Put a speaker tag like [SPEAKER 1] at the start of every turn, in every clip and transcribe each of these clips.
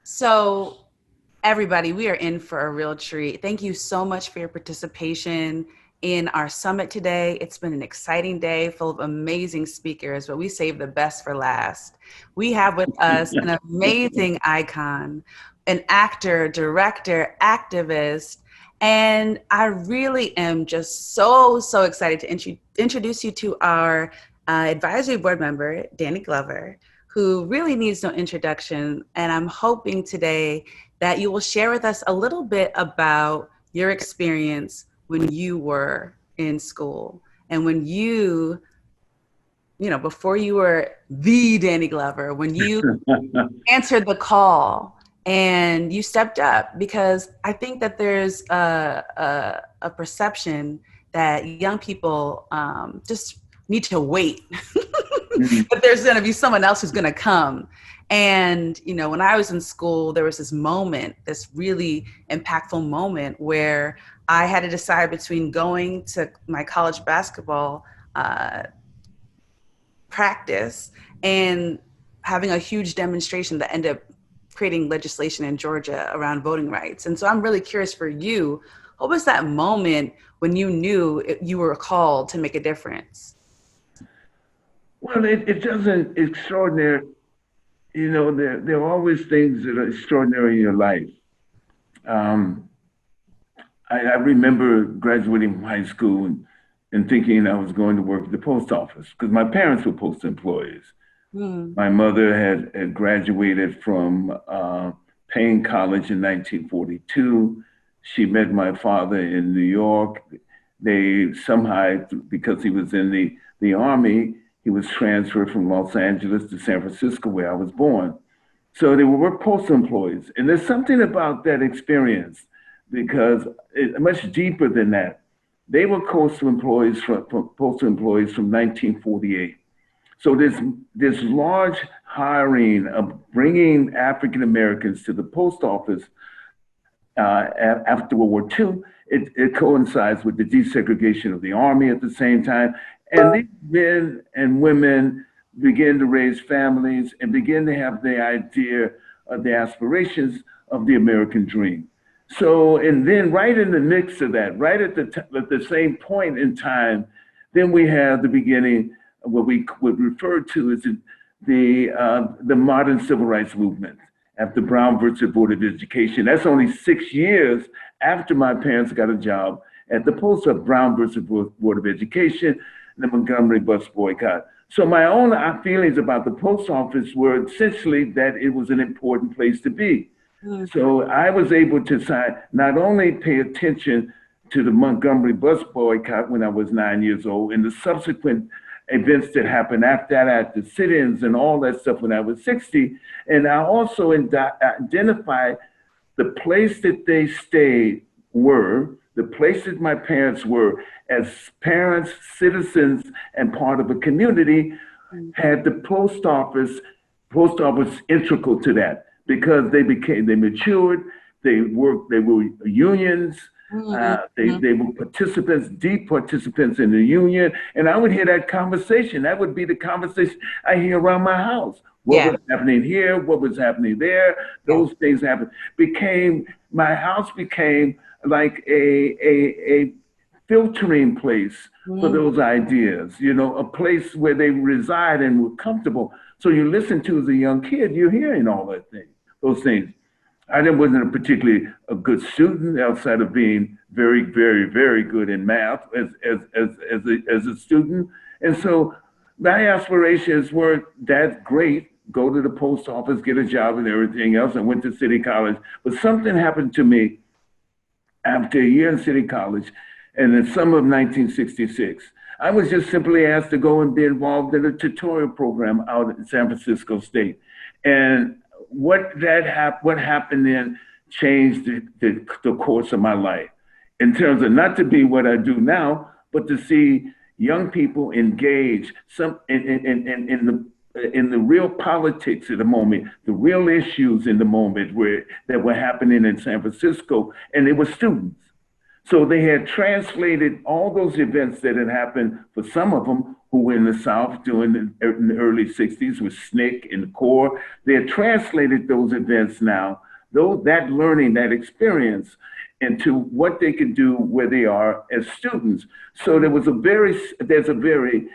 [SPEAKER 1] So, everybody, we are in for a real treat. Thank you so much for your participation in our summit today. It's been an exciting day full of amazing speakers, but we saved the best for last. We have with us an amazing icon, an actor, director, activist, and I really am just so excited to introduce you to our advisory board member, Danny Glover, who really needs no introduction. And I'm hoping today that you will share with us a little bit about your experience when you were in school and when before you were the Danny Glover, when you answered the call and you stepped up, because I think that there's a perception that young people just need to wait. But there's going to be someone else who's going to come. And, when I was in school, there was this moment, this really impactful moment where I had to decide between going to my college basketball practice and having a huge demonstration that ended up creating legislation in Georgia around voting rights. And so I'm really curious for you, what was that moment when you knew you were called to make a difference?
[SPEAKER 2] Well, it doesn't extraordinary. There are always things that are extraordinary in your life. Um, I remember graduating from high school and thinking I was going to work at the post office because my parents were post employees.
[SPEAKER 1] Hmm.
[SPEAKER 2] My mother had graduated from Payne College in 1942. She met my father in New York. They somehow, because he was in the Army, he was transferred from Los Angeles to San Francisco, where I was born. So they were postal employees. And there's something about that experience because it's much deeper than that. They were postal employees from 1948. So this large hiring of bringing African Americans to the post office after World War II, it coincides with the desegregation of the army at the same time. And these men and women begin to raise families and begin to have the idea of the aspirations of the American dream. So, and then right in the mix of that, right at the same point in time, then we have the beginning of what we would refer to as the modern civil rights movement after Brown versus Board of Education. That's only 6 years after my parents got a job at the post of Brown versus Board of Education, the Montgomery bus boycott. So my own feelings about the post office were essentially that it was an important place to be. So I was able to not only pay attention to the Montgomery bus boycott when I was 9 years old and the subsequent events that happened after that, the sit-ins and all that stuff when I was 60. And I also identified the place that they stayed the places my parents were as parents, citizens, and part of a community had the post office integral to that because they matured, they were unions, they were participants, deep participants in the union. And I would hear that conversation. That would be the conversation I hear around my house. What
[SPEAKER 1] Yeah.
[SPEAKER 2] was happening here? What was happening there?
[SPEAKER 1] Yeah.
[SPEAKER 2] Those things happened. My house became like a filtering place for
[SPEAKER 1] Mhm.
[SPEAKER 2] those ideas, a place where they reside and were comfortable. So you listen to as a young kid, you're hearing all those things. Wasn't a particularly a good student outside of being very, very, very good in math as a student. And so my aspirations weren't that great. Go to the post office, get a job and everything else. I went to City College. But something happened to me after a year in City College and in summer of 1966. I was just simply asked to go and be involved in a tutorial program out at San Francisco State. And what happened then changed the course of my life in terms of not to be what I do now, but to see young people engage in the real politics of the moment, the real issues in the moment that were happening in San Francisco, and they were students. So they had translated all those events that had happened for some of them who were in the South in the early 60s with SNCC and CORE. They had translated those events now, that learning, that experience, into what they could do where they are as students. So there's a very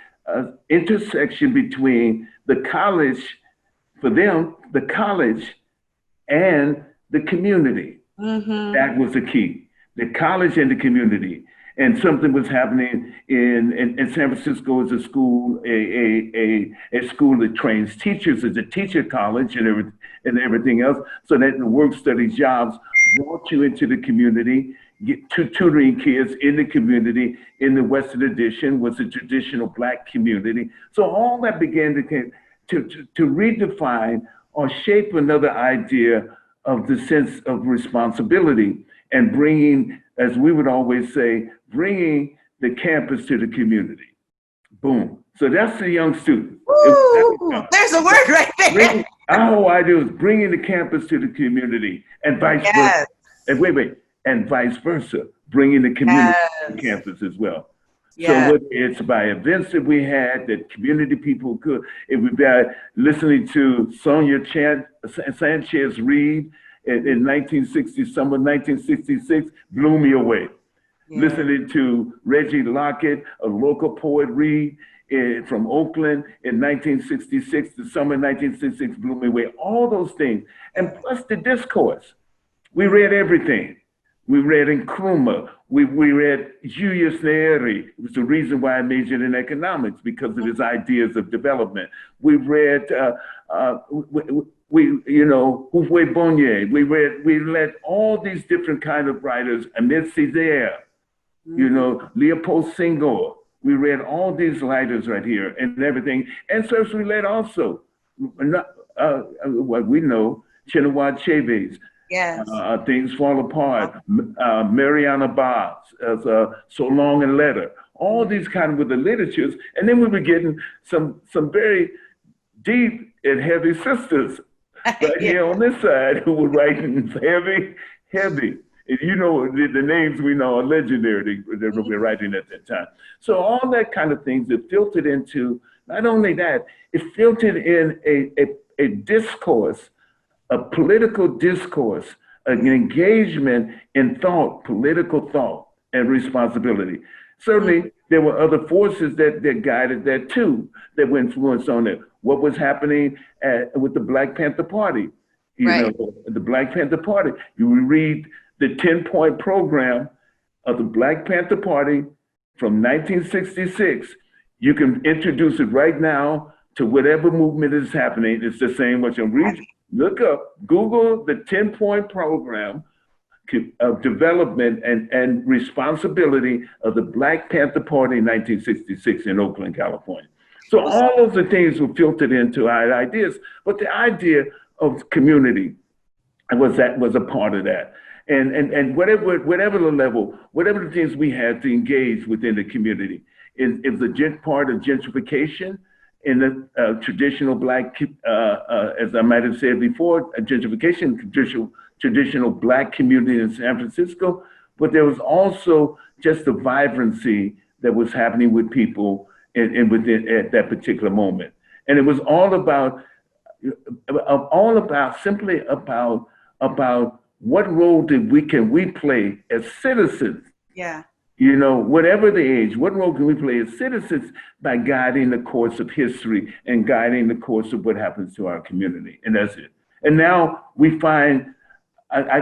[SPEAKER 2] intersection between the college, for them, the college and the community. That was the key, the college and the community. And something was happening in San Francisco as a school, a school that trains teachers as a teacher college and everything else. So that the work study jobs brought you into the community, get tutoring kids in the community. In the Western Addition was a traditional Black community. So all that began to redefine or shape another idea of the sense of responsibility and bringing, as we would always say, bringing the campus to the community. Boom. So that's the young student.
[SPEAKER 1] Woo! There's a word right there.
[SPEAKER 2] Our whole idea is bringing the campus to the community and vice versa. And vice versa, bringing the community to the campus as well. So whether it's by events that we had that community people could, it would be listening to Sonia Sanchez Reed in 1960, summer 1966, blew me away. Listening to Reggie Lockett, a local poet, read from Oakland in 1966, the summer 1966 blew me away. All those things, and plus the discourse. We read everything. We read Nkrumah. We read Julius Nyerere. It was the reason why I majored in economics, because of his ideas of development. We read Houphouët Boigny. We read all these different kind of writers, Ahmed Césaire, Leopold Senghor. We read all these writers right here and everything. And so we read also what we know, Chinua Achebe's Things Fall Apart, Mariana Bob's, So Long and Letter, all these kind of with the literatures. And then we were getting some very deep and heavy sisters right here on this side who were writing heavy. And the names we know are legendary that were writing at that time. So all that kind of things that filtered into, not only that, it filtered in a discourse, a political discourse, an engagement in thought, political thought and responsibility. Certainly, there were other forces that guided that too, that were influenced on it. What was happening with the Black Panther Party? The Black Panther Party. You read the 10-point program of the Black Panther Party from 1966. You can introduce it right now to whatever movement is happening. It's the same. What you read, look up, Google the 10-point program of development and responsibility of the Black Panther Party in 1966 in Oakland, California. So all of the things were filtered into our ideas, but the idea of community was a part of that. And whatever the level, whatever the things we had to engage within the community, is the part of gentrification in the traditional Black, as I might have said before, gentrification, traditional Black community in San Francisco, but there was also just the vibrancy that was happening with people within at that particular moment. And it was all about simply about what role can we play as citizens?
[SPEAKER 1] Yeah.
[SPEAKER 2] Whatever the age, what role can we play as citizens by guiding the course of history and guiding the course of what happens to our community? And that's it. And now we find, I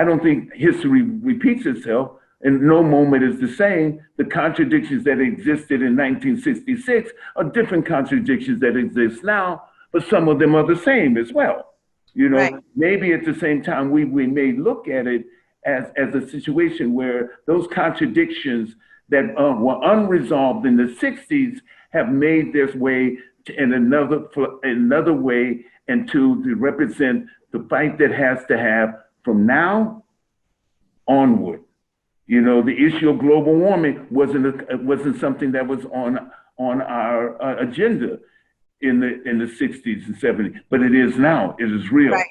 [SPEAKER 2] don't think history repeats itself, and no moment is the same. The contradictions that existed in 1966 are different contradictions that exist now, but some of them are the same as well. Maybe at the same time, we may look at it as a situation where those contradictions that were unresolved in the 60s have made their way in another way and to represent the fight that has to have from now onward. The issue of global warming wasn't something that was on our agenda in the 60s and 70s, but it is now. It is real. Right.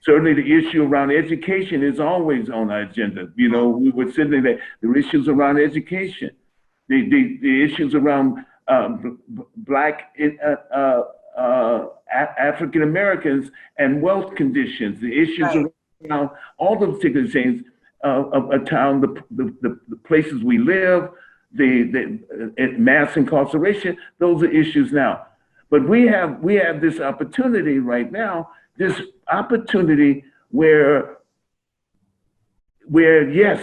[SPEAKER 2] Certainly the issue around education is always on our agenda. We were sitting there, the issues around education, the issues around Black African Americans and wealth conditions, the issues
[SPEAKER 1] Right.
[SPEAKER 2] around all the particular things of a town, the places we live, the mass incarceration. Those are issues now. But we have this opportunity right now, this opportunity where yes,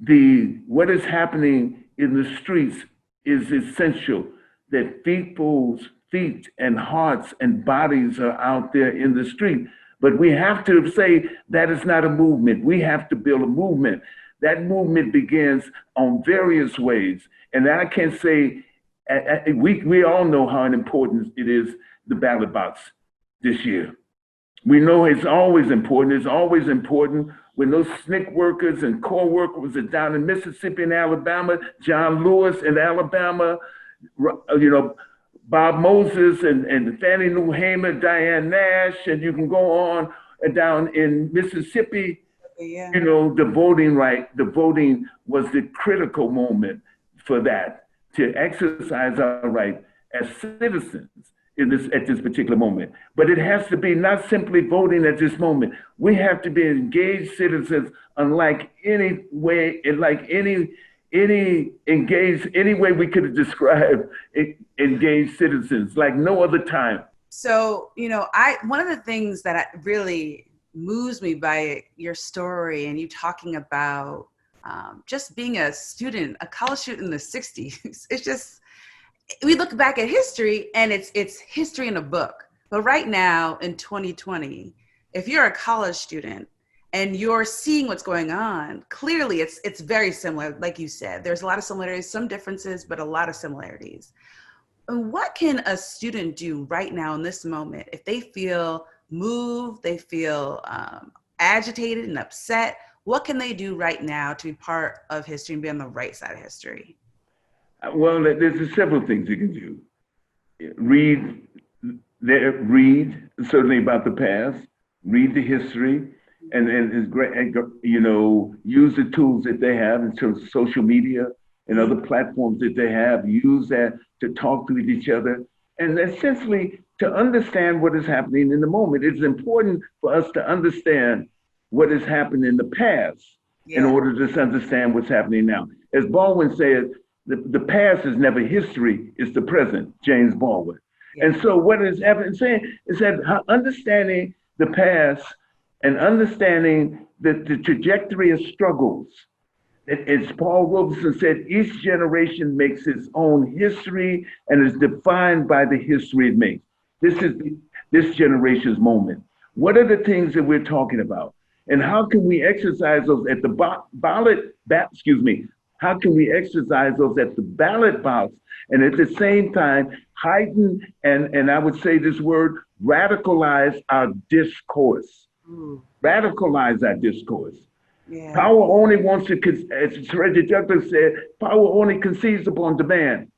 [SPEAKER 2] the what is happening in the streets is essential. That people's feet and hearts and bodies are out there in the street. But we have to say that is not a movement. We have to build a movement. That movement begins on various ways. And I can say, we all know how important it is, the ballot box this year. We know it's always important. It's always important when those SNCC workers and core workers are down in Mississippi and Alabama, John Lewis in Alabama, you know, Bob Moses and Fannie Lou Hamer, Diane Nash, and you can go on down in Mississippi.
[SPEAKER 1] Yeah.
[SPEAKER 2] You know, the voting was the critical moment for that, to exercise our right as citizens at this particular moment. But it has to be not simply voting at this moment. We have to be engaged citizens, unlike any way, any way we could describe engaged citizens, like no other time.
[SPEAKER 1] So, you know, one of the things that really moves me by your story and you talking about just being a student, a college student in the 60s, it's just, we look back at history and it's history in a book. But right now in 2020, if you're a college student and you're seeing what's going on, clearly it's very similar. Like you said, there's a lot of similarities, some differences, but a lot of similarities. And what can a student do right now in this moment if they feel moved, they feel agitated and upset? What can they do right now to be part of history and be on the right side of history?
[SPEAKER 2] Well, there's several things you can do. Read certainly about the past, read the history, and it's great, you know, use the tools that they have in terms of social media and other platforms that they have. Use that to talk to each other and essentially to understand what is happening in the moment. It's important for us to understand what has happened in the past in order to understand what's happening now. As Baldwin said, the past is never history, it's the present, James Baldwin. And so what is evidence saying is that understanding the past and understanding the trajectory of struggles, as Paul Robeson said, each generation makes its own history and is defined by the history it makes. This is this generation's moment. What are the things that we're talking about? And how can we exercise those at the how can we exercise those at the ballot box and at the same time heighten and I would say this word, radicalize our discourse. Radicalize our discourse. Yeah. Power only wants to, as Reggie Douglas said, power only conceives upon demand.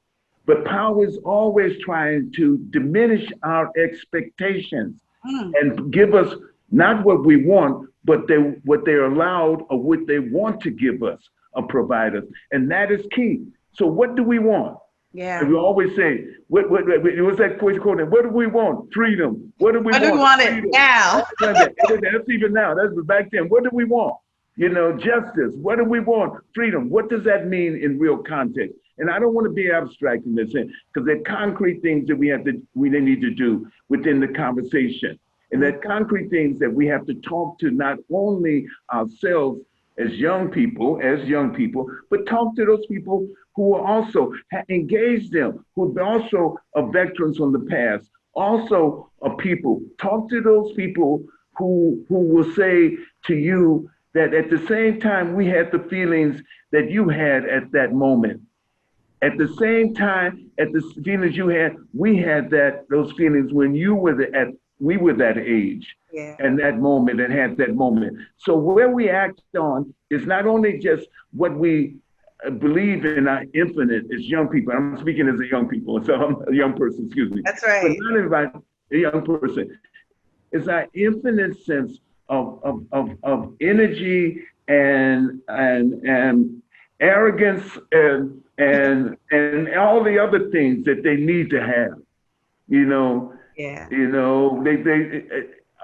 [SPEAKER 2] But power is always trying to diminish our expectations and give us not what we want, but what they're allowed or what they want to give us or provide us. And that is key. So what do we want? Yeah. And we always say, what's that quote? What do we want? Freedom. What do we want?
[SPEAKER 1] What do we want it now?
[SPEAKER 2] That's even now. That's back then. What do we want? You know, justice. What do we want? Freedom. What does that mean in real context? And I don't want to be abstract in this sense, because they're concrete things that we need to do within the conversation. And they're concrete things that we have to talk to not only ourselves as young people, but talk to those people who are also engaged them, who also are veterans from the past, also are people. Talk to those people who will say to you that at the same time we had the feelings that you had at that moment. At the same time, at the feelings you had, we had those feelings when we were that age and that moment and had that moment. So where we act on is not only just what we believe in our infinite as young people. I'm speaking as a young people, so I'm a young person, excuse me.
[SPEAKER 1] That's right.
[SPEAKER 2] But not everybody, a young person. It's our infinite sense of energy and arrogance and all the other things that they need to have. You know,
[SPEAKER 1] Yeah.
[SPEAKER 2] they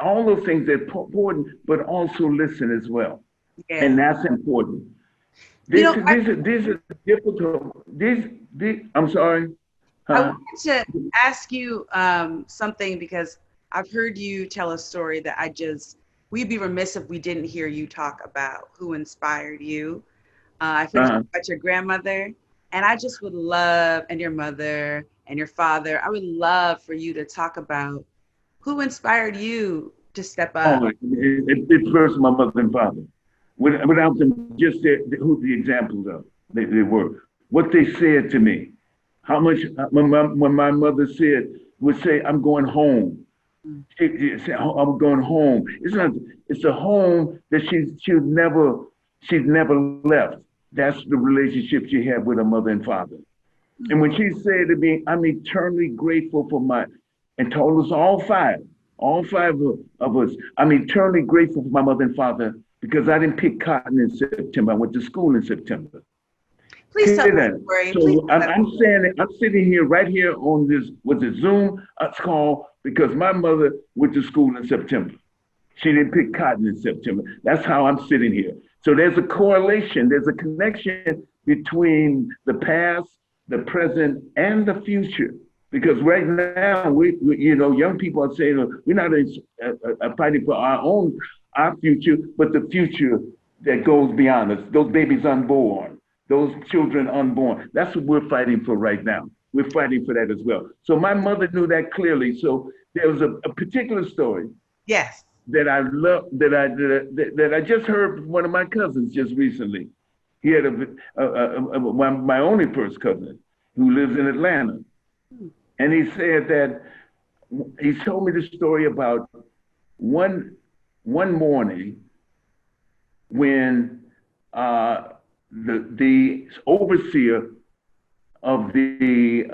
[SPEAKER 2] all those things are important, but also listen as well, and
[SPEAKER 1] Yeah.
[SPEAKER 2] that's important.
[SPEAKER 1] You know,
[SPEAKER 2] These are difficult. I'm sorry.
[SPEAKER 1] I
[SPEAKER 2] Huh?
[SPEAKER 1] wanted to ask you something because I've heard you tell a story that we'd be remiss if we didn't hear you talk about who inspired you. I've heard you
[SPEAKER 2] Uh,
[SPEAKER 1] talk about your grandmother, and I just would love, and your mother and your father, I would love for you to talk about who inspired you to step up.
[SPEAKER 2] it's first my mother and father. Without them, just who the examples of they were, what they said to me, how much when my mother would say, "I'm going home."
[SPEAKER 1] Mm.
[SPEAKER 2] She said, "I'm going home." It's not. It's a home that she's never left. That's the relationship she had with her mother and father. And when she said to me, "I'm eternally grateful for and told us all five of us, I'm eternally grateful for my mother and father because I didn't pick cotton in September. I went to school in September."
[SPEAKER 1] Please tell the story. Please
[SPEAKER 2] So
[SPEAKER 1] tell
[SPEAKER 2] I'm saying it, I'm sitting here right here on this, with the Zoom call because my mother went to school in September. She didn't pick cotton in September. That's how I'm sitting here. So there's a correlation, there's a connection between the past, the present, and the future. Because right now, young people are saying we're not fighting for our future, but the future that goes beyond us. Those babies unborn, those children unborn. That's what we're fighting for right now. We're fighting for that as well. So my mother knew that clearly. So there was a particular story
[SPEAKER 1] Yes.
[SPEAKER 2] that I love that I just heard from one of my cousins just recently. He had my only first cousin who lives in Atlanta, and he said that he told me the story about one morning when the overseer of the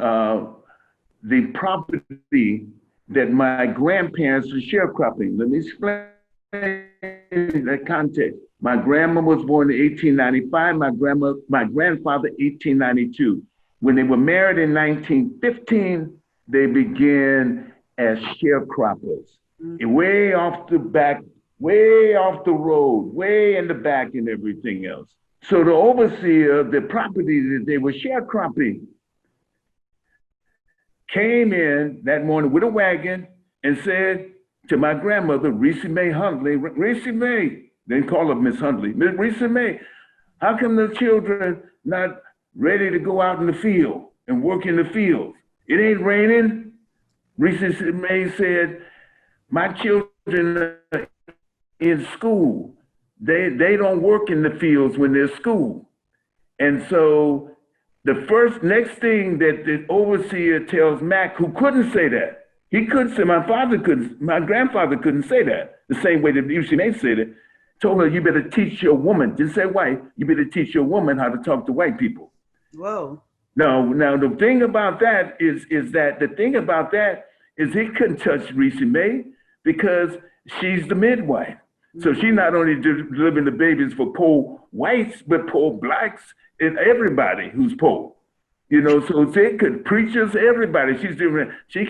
[SPEAKER 2] property that my grandparents were sharecropping. Let me explain that context. My grandma was born in 1895, my grandfather 1892. When they were married in 1915, they began as sharecroppers. And way off the back, way off the road, way in the back and everything else. So the overseer of the property that they were sharecropping came in that morning with a wagon and said to my grandmother, Reese May Huntley, Reese May, didn't call her Miss Huntley, Miss Reese May, how come the children not ready to go out in the field and work in the fields? It ain't raining. Reese May said, my children are in school. They don't work in the fields when they're school. And so the next thing that the overseer tells Mac, who couldn't say that, he couldn't say, my grandfather couldn't say that, the same way that Lucy May said it, told her, you better teach your woman, didn't say white, you better teach your woman how to talk to white people.
[SPEAKER 1] Whoa.
[SPEAKER 2] Now the thing about that is he couldn't touch Reese May because she's the midwife. So she's not only delivering the babies for poor whites, but poor blacks and everybody who's poor. So they could preachers, everybody. She's doing. She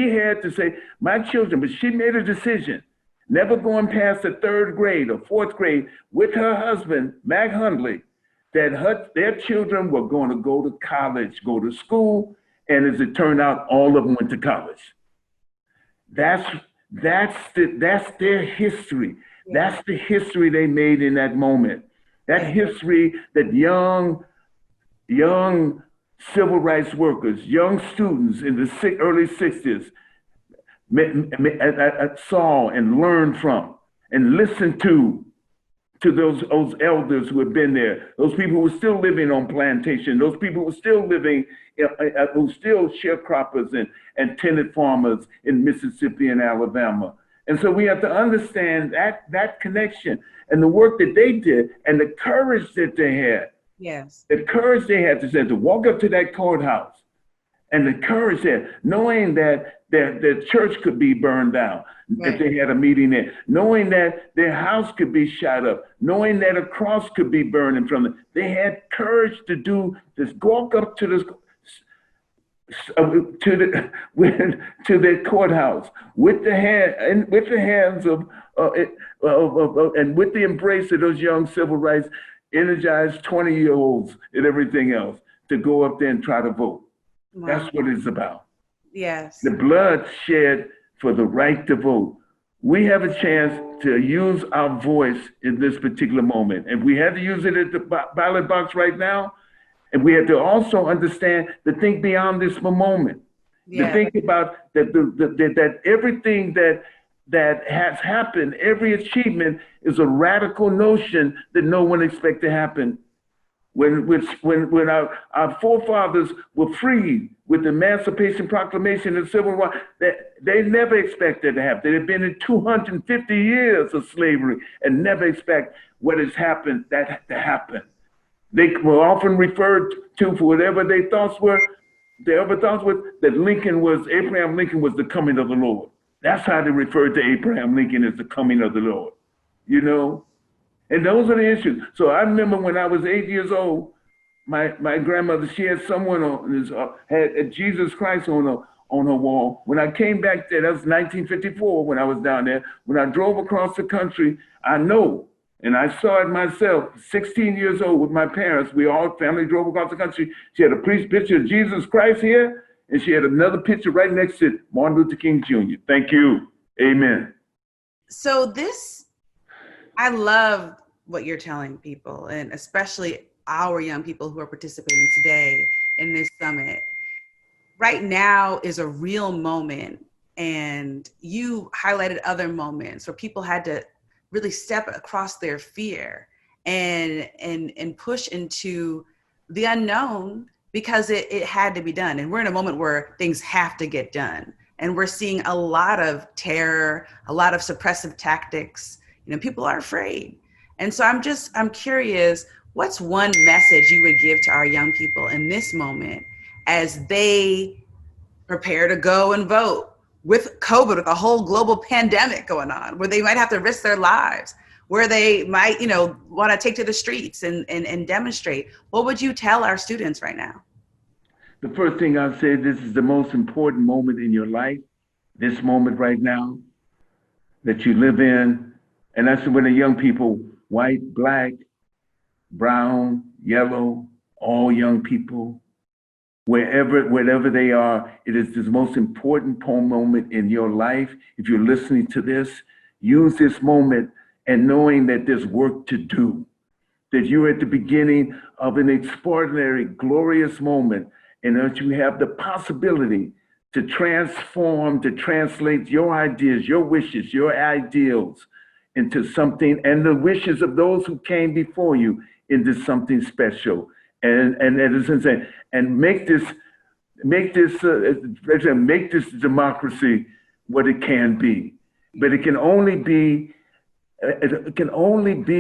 [SPEAKER 2] had to say my children, but she made a decision, never going past the third grade or fourth grade with her husband, Mac Hundley, that their children were going to go to college, go to school, and as it turned out, all of them went to college. That's their history. That's the history they made in that moment. That history that young civil rights workers, young students in the early 60s saw and learned from and listened to those elders who had been there, those people who were still living on plantation, those people who were still living, who still sharecroppers and tenant farmers in Mississippi and Alabama. And so we have to understand that connection and the work that they did and the courage that they had.
[SPEAKER 1] Yes.
[SPEAKER 2] The courage they had to walk up to that courthouse and the courage there, knowing that their church could be burned down if
[SPEAKER 1] Right.
[SPEAKER 2] they had a meeting there, knowing that their house could be shot up, knowing that a cross could be burned in front of them. They had courage to do this, walk up to this to the to their courthouse with the hand and with the hands and with the embrace of those young civil rights energized 20-year-olds and everything else to go up there and try to vote.
[SPEAKER 1] Wow.
[SPEAKER 2] That's what it's about.
[SPEAKER 1] Yes.
[SPEAKER 2] The blood shed for the right to vote. We have a chance to use our voice in this particular moment. And we had to use it at the ballot box right now. And we have to also understand to think beyond this moment.
[SPEAKER 1] Yeah.
[SPEAKER 2] To think about that everything that has happened, every achievement is a radical notion that no one expected to happen. When our forefathers were freed with the Emancipation Proclamation and Civil Rights, they never expected to happen. They had been in 250 years of slavery and never expect what has happened that to happen. They were often referred to for whatever their thoughts were. Their other thoughts were that Abraham Lincoln was the coming of the Lord. That's how they referred to Abraham Lincoln, as the coming of the Lord, you know? And those are the issues. So I remember when I was 8 years old, my grandmother, she had someone had Jesus Christ on her wall. When I came back there, that was 1954 when I was down there. When I drove across the country, I know, and I saw it myself, 16 years old with my parents, we all family drove across the country. She had a picture of Jesus Christ here, and she had another picture right next to it, Martin Luther King Jr. Thank you. Amen.
[SPEAKER 1] So I love what you're telling people, and especially our young people who are participating today in this summit. Right now is a real moment, and you highlighted other moments where people had to really step across their fear and push into the unknown because it had to be done. And we're in a moment where things have to get done. And we're seeing a lot of terror, a lot of suppressive tactics. People are afraid. And so I'm curious, what's one message you would give to our young people in this moment as they prepare to go and vote with COVID, with a whole global pandemic going on, where they might have to risk their lives, where they might, want to take to the streets and demonstrate? What would you tell our students right now?
[SPEAKER 2] The first thing I'll say, this is the most important moment in your life, this moment right now that you live in. And that's when the young people, white, black, brown, yellow, all young people, wherever they are, it is the most important moment in your life. If you're listening to this, use this moment and knowing that there's work to do, that you're at the beginning of an extraordinary, glorious moment, and that you have the possibility to transform, to translate your ideas, your wishes, your ideals into something, and the wishes of those who came before you into something special. And make this democracy what it can be. But it can only be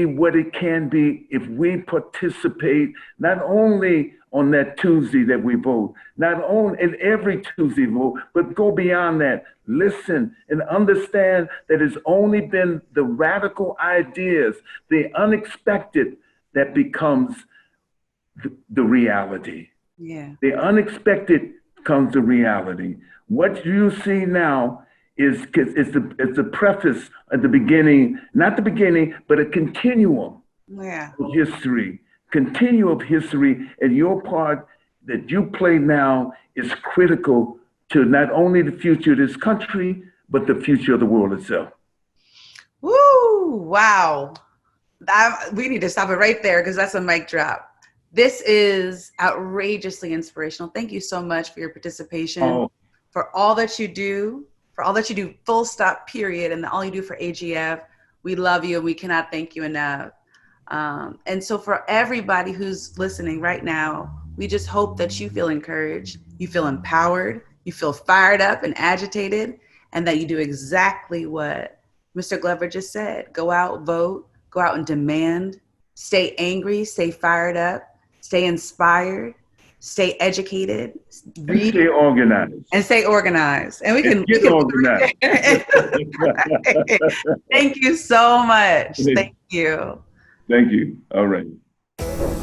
[SPEAKER 2] what it can be if we participate not only on that Tuesday that we vote, not only in every Tuesday vote, but go beyond that. Listen and understand that it's only been the radical ideas, the unexpected, that becomes the reality.
[SPEAKER 1] Yeah.
[SPEAKER 2] The unexpected comes to reality. What you see now is the preface at the beginning, not the beginning, but a continuum of history. Continuum of history, and your part that you play now is critical to not only the future of this country, but the future of the world itself.
[SPEAKER 1] Woo! Wow. We need to stop it right there because that's a mic drop. This is outrageously inspirational. Thank you so much for your participation, for all that you do, full stop, period, and all you do for AGF. We love you and we cannot thank you enough. And so for everybody who's listening right now, we just hope that you feel encouraged, you feel empowered, you feel fired up and agitated, and that you do exactly what Mr. Glover just said. Go out, vote, go out and demand, stay angry, stay fired up, stay inspired, stay educated,
[SPEAKER 2] And
[SPEAKER 1] read,
[SPEAKER 2] stay organized.
[SPEAKER 1] and stay organized. And we
[SPEAKER 2] And
[SPEAKER 1] can
[SPEAKER 2] get organized.
[SPEAKER 1] Thank you so much. Thank you.
[SPEAKER 2] Thank you. All right.